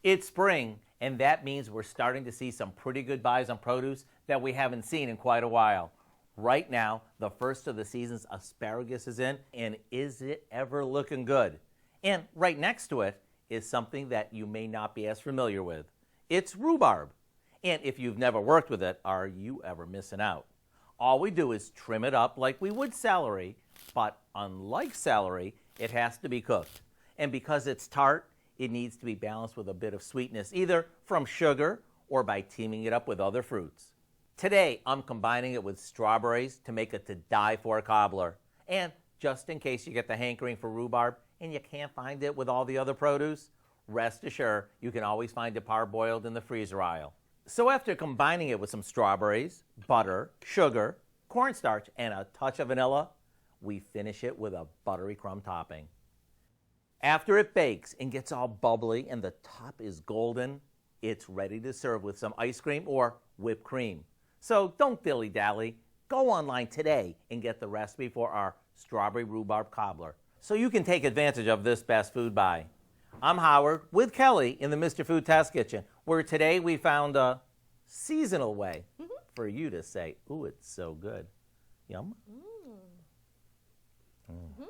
It's spring, and that means we're starting to see some pretty good buys on produce that we haven't seen in quite a while. Right now, the first of the season's asparagus is in, and is it ever looking good? And right next to it is something that you may not be as familiar with. It's rhubarb. And if you've never worked with it, are you ever missing out? All we do is trim it up like we would celery, but unlike celery, it has to be cooked. And because it's tart, it needs to be balanced with a bit of sweetness, either from sugar or by teaming it up with other fruits. Today, I'm combining it with strawberries to make a to-die-for cobbler. And just in case you get the hankering for rhubarb and you can't find it with all the other produce, rest assured you can always find it parboiled in the freezer aisle. So after combining it with some strawberries, butter, sugar, cornstarch, and a touch of vanilla, we finish it with a buttery crumb topping. After it bakes and gets all bubbly and the top is golden, it's ready to serve with some ice cream or whipped cream. So don't dilly-dally. Go online today and get the recipe for our Strawberry-Rhubarb Cobbler so you can take advantage of this best food buy. I'm Howard with Kelly in the Mr. Food Test Kitchen, where today we found a seasonal way for you to say, ooh, it's so good. Yum. Mm.